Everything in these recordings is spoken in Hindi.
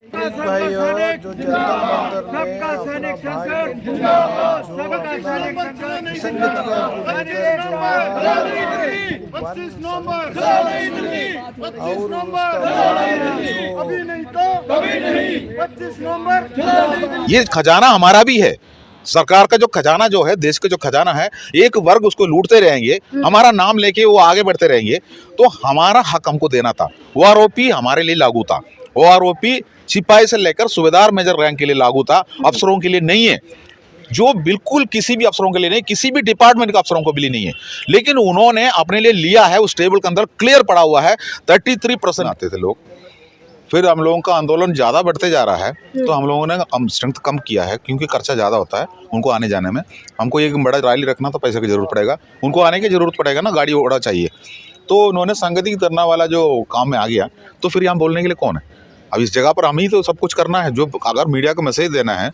भाइयों जो जंतर मंतर में अपना भाई जो संगतियां को लेकर जो है ये खजाना हमारा भी है। सरकार का जो खजाना जो है, देश का जो खजाना है, एक वर्ग उसको लूटते रहेंगे, हमारा नाम लेके वो आगे बढ़ते रहेंगे। तो हमारा हक हमको देना था। ओआरओपी हमारे लिए लागू था। ओआरओपी सिपाही से लेकर सूबेदार मेजर रैंक के लिए लागू था, अफसरों के लिए नहीं है। जो बिल्कुल किसी भी अफसरों के लिए नहीं, किसी भी डिपार्टमेंट के अफसरों को भी नहीं है। लेकिन उन्होंने अपने लिए लिया है, उस टेबल के अंदर क्लियर पड़ा हुआ है 33% आते थे लोग। फिर हम लोगों का आंदोलन ज़्यादा बढ़ते जा रहा है, तो हम लोगों ने स्ट्रेंथ कम किया है, क्योंकि खर्चा ज़्यादा होता है उनको आने जाने में। हमको एक बड़ा रैली रखना तो पैसे की ज़रूरत पड़ेगा, उनको आने की ज़रूरत पड़ेगा ना, गाड़ी घोड़ा चाहिए। तो उन्होंने संगति करना वाला जो काम में आ गया, तो फिर यहाँ बोलने के लिए कौन है? अब इस जगह पर हम ही तो सब कुछ करना है। जो अगर मीडिया को मैसेज देना है,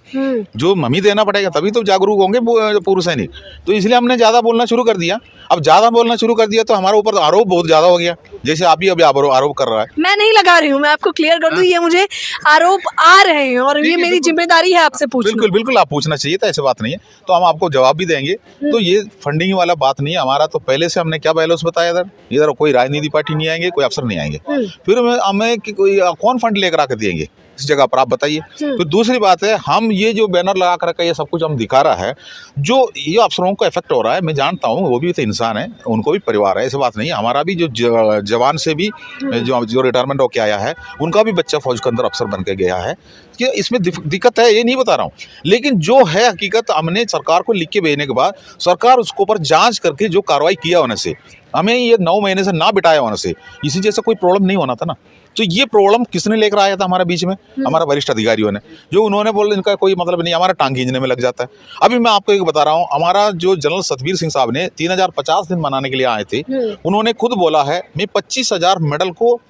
जो हम ही देना पड़ेगा, तभी तो जागरूक होंगे पूर्व सैनिक। तो इसलिए हमने ज़्यादा बोलना शुरू कर दिया। अब ज़्यादा बोलना शुरू कर दिया तो हमारे ऊपर आरोप बहुत ज़्यादा हो गया, जैसे आप ही अभी आरोप कर रहा है। मैं नहीं लगा रही हूँ, मैं आपको क्लियर कर दूं, ये मुझे आरोप आ रहे हैं और ये मेरी जिम्मेदारी है आपसे पूछना। बिल्कुल बिल्कुल, आप पूछना चाहिए था, ऐसी बात नहीं है। तो हम आपको जवाब भी देंगे। तो ये फंडिंग वाला बात नहीं है हमारा। तो पहले से हमने क्या बैलेंस बताया, इधर कोई राजनीति पार्टी नहीं आएंगे, कोई अफसर नहीं आएंगे। फिर हमें कोई कौन फंड लेकर आके देंगे इस जगह पर, आप बताइए। तो दूसरी बात है, हम ये जो बैनर लगा कर रखा है, ये सब कुछ हम दिखा रहा है, जो ये अफसरों को इफेक्ट हो रहा है। मैं जानता हूँ, वो भी तो इंसान है, उनको भी परिवार है, ऐसी बात नहीं है। हमारा भी जो जवान से भी जो रिटायरमेंट होके आया है, उनका भी बच्चा फौज के अंदर अफसर बन के गया है। कि इसमें दिक्कत है, ये नहीं बता रहा हूँ, लेकिन जो है हकीकत, हमने सरकार को लिख के भेजने के बाद सरकार उसके ऊपर जांच करके जो कार्रवाई किया होने से, हमें ये 9 महीने से ना बिठाया होने से, इसी जैसा कोई प्रॉब्लम नहीं होना था ना। तो ये प्रॉब्लम किसने लेकर आया था हमारे बीच में? हमारा वरिष्ठ अधिकारियों ने, जो उन्होंने बोला इनका कोई मतलब नहीं, हमारा टांग खींचने में लग जाता है। अभी मैं आपको एक बता रहा हूँ, हमारा जो जनरल सतवीर सिंह साहब ने 3050 दिन मनाने के लिए आए थे, उन्होंने खुद बोला है मैं 25,000 मेडल को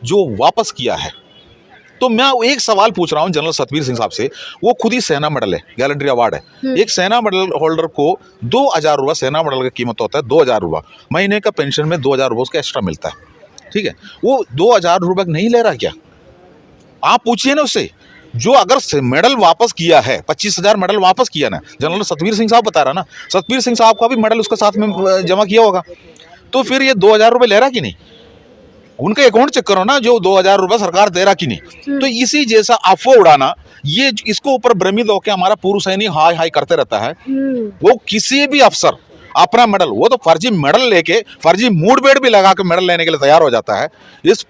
जो वापस किया है। तो मैं एक सवाल पूछ रहा हूं जनरल सतवीर सिंह साहब से, वो खुद ही सेना मेडल है, गैलेंट्री अवार्ड है। एक सेना मेडल होल्डर को 2,000 रुपये, सेना मेडल की कीमत होता है 2,000 रुपये, महीने का पेंशन में 2,000 रुपये उसका एक्स्ट्रा मिलता है, ठीक है। वो 2,000 रुपये नहीं ले रहा क्या? आप पूछिए ना उससे। जो अगर मेडल वापस किया है, 25,000 मेडल वापस किया ना, जनरल सतवीर सिंह साहब बता रहा ना, सतवीर सिंह साहब का भी मेडल उसके साथ में जमा किया होगा। तो फिर ये 2,000 रुपये ले रहा कि नहीं? उनका अकाउंट चेक करो ना, जो 2,000 रुपये सरकार दे रहा कि नहीं। तो इसी जैसा अफवाह उड़ाना, ये इसको ऊपर भ्रमित होकर हमारा पूर्व सैनिक हाय हाय करते रहता है। वो किसी भी अफसर अपना मेडल, वो तो फर्जी मेडल लेके, फर्जी मूड बेड भी लगा के मेडल लेने के लिए तैयार हो जाता है।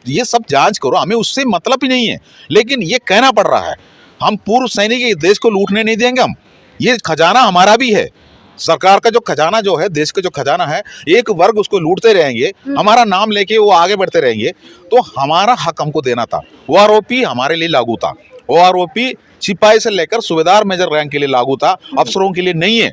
ये सब जांच करो, हमें उससे मतलब ही नहीं है, लेकिन ये कहना पड़ रहा है। हम पूर्व सैनिक देश को लूटने नहीं देंगे। हम, ये खजाना हमारा भी है। सरकार का जो खजाना जो है, देश का जो खजाना है, एक वर्ग उसको लूटते रहेंगे, हमारा नाम लेके वो आगे बढ़ते रहेंगे। तो हमारा हक हमको देना था। ओआरओपी हमारे लिए लागू था। ओआरओपी सिपाही से लेकर सूबेदार मेजर रैंक के लिए लागू था, अफसरों के लिए नहीं है।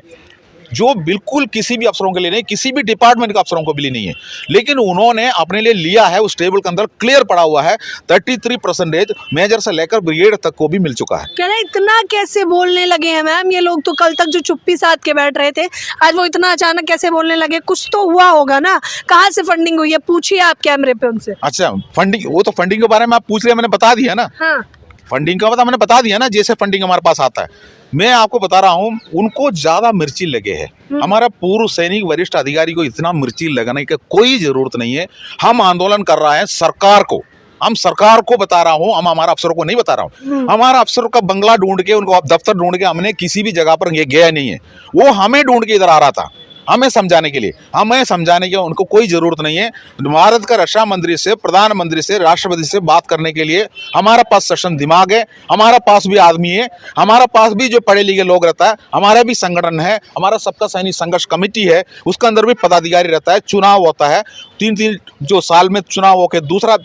जो बिल्कुल किसी भी अफसरों के लिए नहीं, किसी भी डिपार्टमेंट के अफसरों को भी नहीं है। लेकिन उन्होंने अपने लिए लिया है, उस टेबल के अंदर क्लियर पड़ा हुआ है 33% मेजर से लेकर ब्रिगेड तक को भी मिल चुका है। क्या इतना कैसे बोलने लगे हैं मैम? ये लोग तो कल तक जो चुप्पी साध के बैठ रहे थे, आज वो इतना अचानक कैसे बोलने लगे? कुछ तो हुआ होगा ना, कहाँ से फंडिंग हुई है, पूछिए आप कैमरे पे उनसे। अच्छा, फंडिंग, वो तो फंडिंग के बारे में आप पूछ रहे हैं, मैंने बता दिया ना। हाँ। फंडिंग का मतलब मैंने बता दिया ना, जैसे फंडिंग हमारे पास आता है। मैं आपको बता रहा हूँ, उनको ज्यादा मिर्ची लगे है। हमारा पूर्व सैनिक वरिष्ठ अधिकारी को इतना मिर्ची लगाने की कोई जरूरत नहीं है। हम आंदोलन कर रहे हैं सरकार को, हम सरकार को बता रहा हूँ, हम हमारा अफसरों को नहीं बता रहा हूँ। हमारा अफसरों का बंगला ढूंढ के, उनको दफ्तर ढूंढ के हमने किसी भी जगह पर ये गया नहीं है। वो हमें ढूंढ के इधर आ रहा था, हमें समझाने के लिए। हमें समझाने की उनको कोई जरूरत नहीं है। भारत का रक्षा मंत्री से, प्रधानमंत्री से, राष्ट्रपति से बात करने के लिए हमारा पास सक्षम दिमाग है, हमारा पास भी आदमी है, हमारा पास भी जो पढ़े लिखे लोग रहता है, हमारा भी संगठन है, हमारा सबका सैनिक संघर्ष कमेटी है, उसके अंदर भी पदाधिकारी रहता है, चुनाव होता है, 3-3 जो साल में चुनाव होकर दूसरा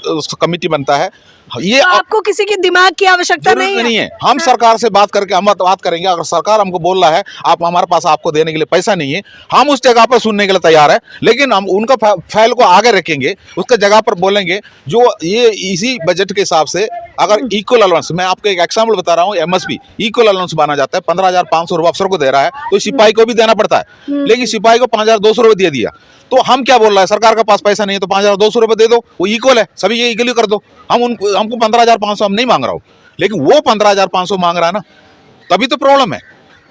कमेटी बनता है। ये तो आपको किसी के दिमाग की आवश्यकता नहीं है। हम सरकार से बात करके हम बात करेंगे। अगर सरकार हमको बोल रहा है आप हमारे पास आपको देने के लिए पैसा नहीं है, हम उस जगह पर सुनने के लिए तैयार है। लेकिन हम उनका फाइल को आगे रखेंगे, उसका जगह पर बोलेंगे जो ये इसी बजट के हिसाब से अगर इक्वल अलाउंस, मैं आपको एक एग्जाम्पल बता रहा हूँ, एमएसपी इक्वल अलाउंस माना जाता है, 15,500 रुपये अफसर को दे रहा है तो सिपाही को भी देना पड़ता है, लेकिन सिपाही को 5,200 रुपये दे दिया। तो हम क्या बोल रहा है, सरकार के पास पैसा नहीं है तो 5,200 रुपये दे दो, वो इक्वल है, सभी ये इक्वली कर दो। हमको 15,500 हम नहीं मांग रहा हूँ, लेकिन वो 15,500 मांग रहा है ना, तभी तो प्रॉब्लम है।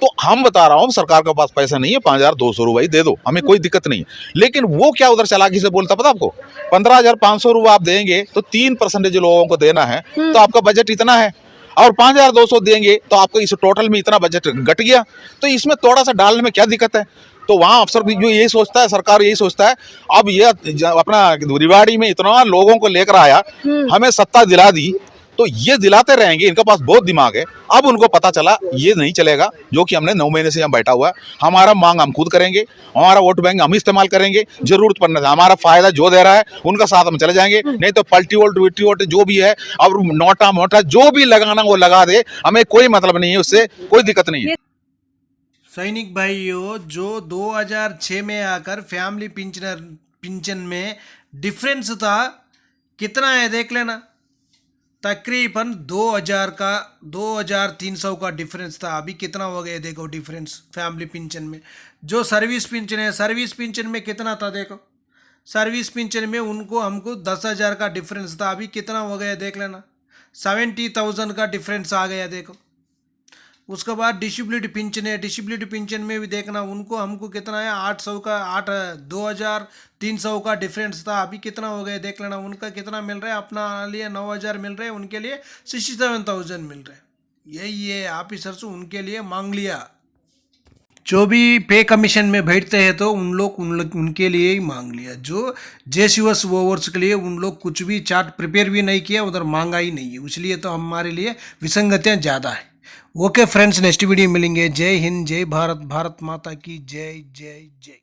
तो हम बता रहा हूँ सरकार के पास पैसा नहीं है, 5,200 रुपये दे दो, हमें कोई दिक्कत नहीं है। लेकिन वो क्या उधर चालाकी से बोलता पता आपको, 15,500 रुपये आप देंगे तो 3% लोगों को देना है, तो आपका बजट इतना है, और 5,200 देंगे तो आपको इस टोटल में इतना बजट घट गया, तो इसमें थोड़ा सा डालने में क्या दिक्कत है। तो वहाँ अफसर भी जो यही सोचता है, सरकार यही सोचता है, अब ये अपना रिवाड़ी में इतना लोगों को लेकर आया, हमें सत्ता दिला दी, तो ये दिलाते रहेंगे, इनके पास बहुत दिमाग है। अब उनको पता चला ये नहीं चलेगा, जो कि हमने 9 महीने से यहाँ बैठा हुआ है, हमारा मांग हम खुद करेंगे, हमारा वोट बैंक हम इस्तेमाल करेंगे, जरूरत पड़ने से हमारा फायदा जो दे रहा है उनका साथ हम चले जाएंगे, नहीं तो पलटी वोल्ट विट्टी वोल्ट जो भी है, और नोटा मोटा जो भी लगाना वो लगा दे, हमें कोई मतलब नहीं है, उससे कोई दिक्कत नहीं है। सैनिक भाइयों, जो 2006 में आकर फैमिली पिंचन में डिफरेंस था, कितना है देख लेना, तकरीबन 2,300 का डिफरेंस था। अभी कितना हो गया देखो डिफरेंस फैमिली पिंचन में। जो सर्विस पिंचन है, सर्विस पिंचन में कितना था देखो, सर्विस पिंचन में उनको हमको 10,000 का डिफरेंस था, अभी कितना हो गया देख लेना, 70,000 का डिफरेंस आ गया देखो। उसके बाद डिसेबिलिटी पिंचन है, डिसेबिलिटी पिंचन में भी देखना, उनको हमको कितना है 2,300 का डिफरेंस था, अभी कितना हो गया देख लेना। उनका कितना मिल रहा है, अपना लिए 9,000 मिल रहे हैं, उनके लिए 67,000 मिल रहे हैं। यही ये ऑफिसर्स उनके लिए मांग लिया। जो भी पे कमीशन में बैठते हैं तो उनके लिए ही मांग लिया। जो जेसीओएस ओवर्स के लिए उन लोग कुछ भी चार्ट प्रिपेयर भी नहीं किया, उधर मांगा ही नहीं है, इसलिए तो हमारे लिए विसंगतियाँ ज़्यादा है। ओके फ्रेंड्स, नेक्स्ट वीडियो मिलेंगे। जय हिंद, जय भारत, भारत माता की जय जय जय।